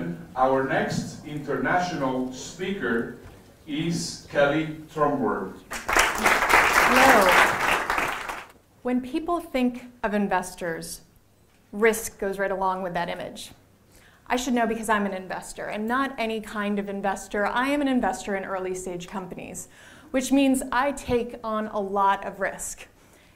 gentlemen, our next international speaker is Kelly Trumpbour. Hello. When people think of investors, risk goes right along with that image. I should know because I'm an investor, and not any kind of investor. I am an investor in early stage companies, which means I take on a lot of risk.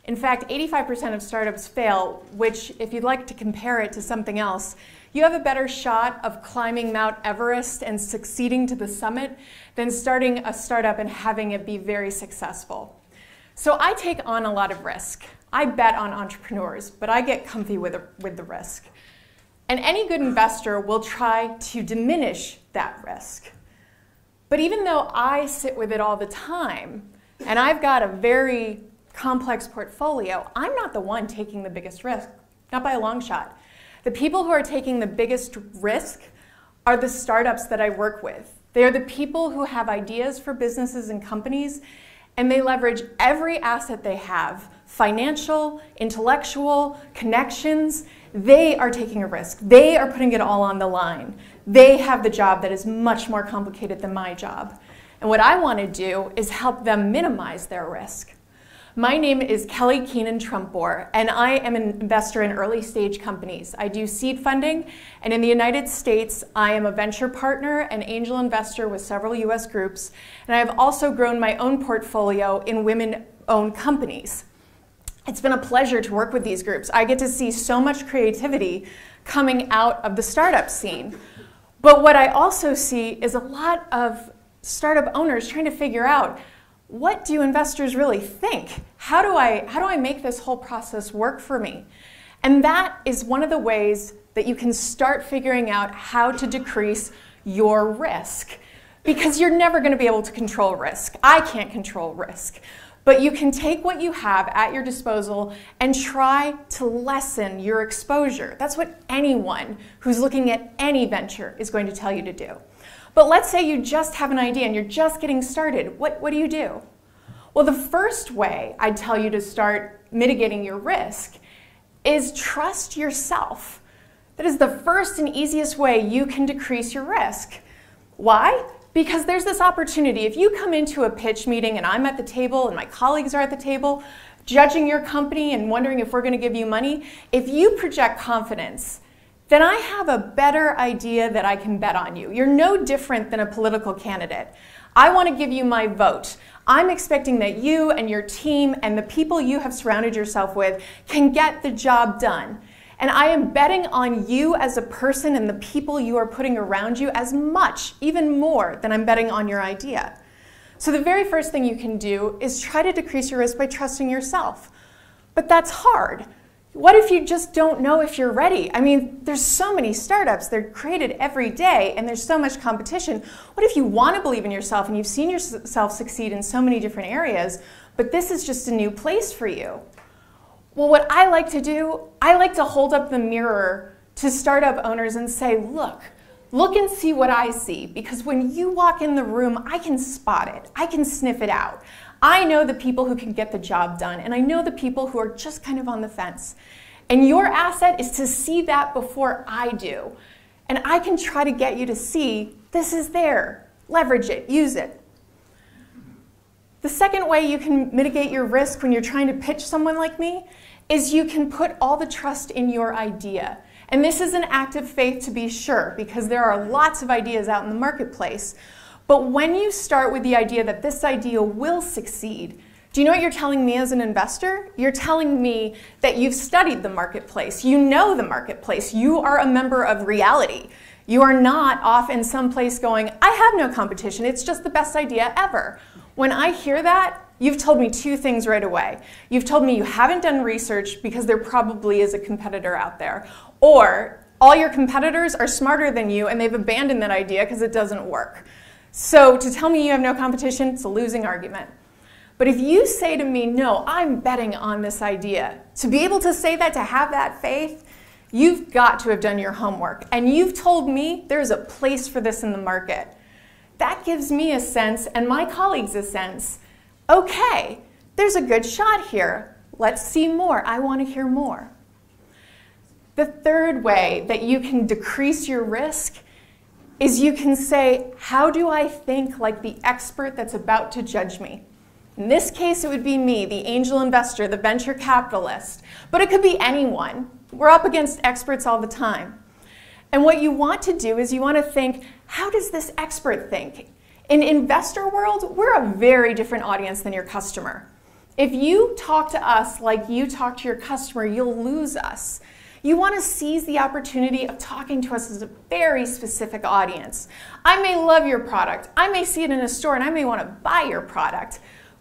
In fact, 85% of startups fail, which, if you'd like to compare it to something else, you have a better shot of climbing Mount Everest and succeeding to the summit than starting a startup and having it be very successful. So I take on a lot of risk. I bet on entrepreneurs, but I get comfy with the risk. And any good investor will try to diminish that risk. But even though I sit with it all the time, and I've got a very complex portfolio, I'm not the one taking the biggest risk, not by a long shot. The people who are taking the biggest risk are the startups that I work with. They are the people who have ideas for businesses and companies, and they leverage every asset they have, financial, intellectual, connections. They are taking a risk. They are putting it all on the line. They have the job that is much more complicated than my job. And what I want to do is help them minimize their risk. My name is Kelly Trumpbour, and I am an investor in early stage companies. I do seed funding, and in the United States, I am a venture partner and angel investor with several US groups, and I have also grown my own portfolio in women-owned companies. It's been a pleasure to work with these groups. I get to see so much creativity coming out of the startup scene. But what I also see is a lot of startup owners trying to figure out, what do investors really think? How do I make this whole process work for me? And that is one of the ways that you can start figuring out how to decrease your risk. Because you're never going to be able to control risk. I can't control risk. But you can take what you have at your disposal and try to lessen your exposure. That's what anyone who's looking at any venture is going to tell you to do. But let's say you just have an idea and you're just getting started. What do you do? Well, the first way I'd tell you to start mitigating your risk is trust yourself. That is the first and easiest way you can decrease your risk. Why? Because there's this opportunity. If you come into a pitch meeting and I'm at the table and my colleagues are at the table, judging your company and wondering if we're going to give you money, if you project confidence, then I have a better idea that I can bet on you. You're no different than a political candidate. I want to give you my vote. I'm expecting that you and your team and the people you have surrounded yourself with can get the job done. And I am betting on you as a person and the people you are putting around you as much, even more, than I'm betting on your idea. So the very first thing you can do is try to decrease your risk by trusting yourself. But that's hard. What if you just don't know if you're ready? I mean, there's so many startups, they're created every day, and there's so much competition. What if you want to believe in yourself and you've seen yourself succeed in so many different areas, but this is just a new place for you? Well, what I like to do, I like to hold up the mirror to startup owners and say, look and see what I see, because when you walk in the room, I can spot it, I can sniff it out. I know the people who can get the job done, and I know the people who are just kind of on the fence. And your asset is to see that before I do. And I can try to get you to see this is there. Leverage it, use it. The second way you can mitigate your risk when you're trying to pitch someone like me is you can put all the trust in your idea. And this is an act of faith, to be sure, because there are lots of ideas out in the marketplace. But when you start with the idea that this idea will succeed, do you know what you're telling me as an investor? You're telling me that you've studied the marketplace. You know the marketplace. You are a member of reality. You are not off in some place going, I have no competition. It's just the best idea ever. When I hear that, you've told me two things right away. You've told me you haven't done research because there probably is a competitor out there. Or all your competitors are smarter than you and they've abandoned that idea because it doesn't work. So to tell me you have no competition, it's a losing argument. But if you say to me, no, I'm betting on this idea, to be able to say that, to have that faith, you've got to have done your homework. And you've told me there's a place for this in the market. That gives me a sense, and my colleagues a sense, okay, there's a good shot here. Let's see more. I want to hear more. The third way that you can decrease your risk is you can say, how do I think like the expert that's about to judge me? In this case, it would be me, the angel investor, the venture capitalist, but it could be anyone. We're up against experts all the time. And what you want to do is you want to think, how does this expert think? In investor world, we're a very different audience than your customer. If you talk to us like you talk to your customer, you'll lose us. You want to seize the opportunity of talking to us as a very specific audience. I may love your product, I may see it in a store, and I may want to buy your product,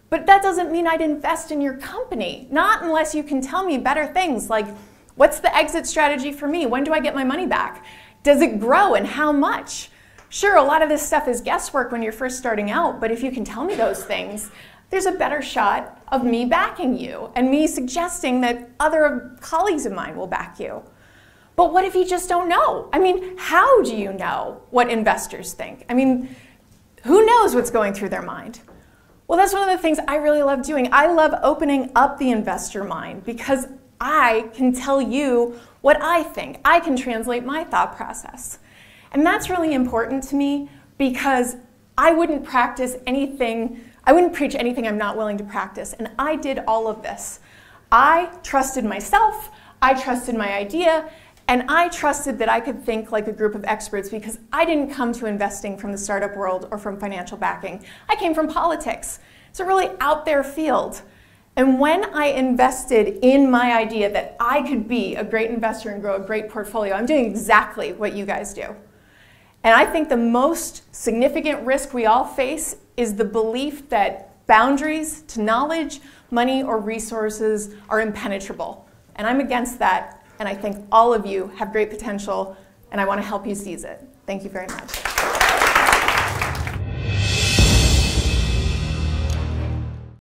but that doesn't mean I'd invest in your company. Not unless you can tell me better things like, what's the exit strategy for me? When do I get my money back? Does it grow and how much? Sure, a lot of this stuff is guesswork when you're first starting out, but if you can tell me those things, there's a better shot of me backing you and me suggesting that other colleagues of mine will back you. But what if you just don't know? I mean, how do you know what investors think? I mean, who knows what's going through their mind? Well, that's one of the things I really love doing. I love opening up the investor mind because I can tell you what I think. I can translate my thought process. And that's really important to me because I wouldn't practice anything, I wouldn't preach anything I'm not willing to practice. And I did all of this. I trusted myself, I trusted my idea, and I trusted that I could think like a group of experts because I didn't come to investing from the startup world or from financial backing. I came from politics. It's a really out there field. And when I invested in my idea that I could be a great investor and grow a great portfolio, I'm doing exactly what you guys do. And I think the most significant risk we all face is the belief that boundaries to knowledge, money, or resources are impenetrable. And I'm against that, and I think all of you have great potential, and I want to help you seize it. Thank you very much.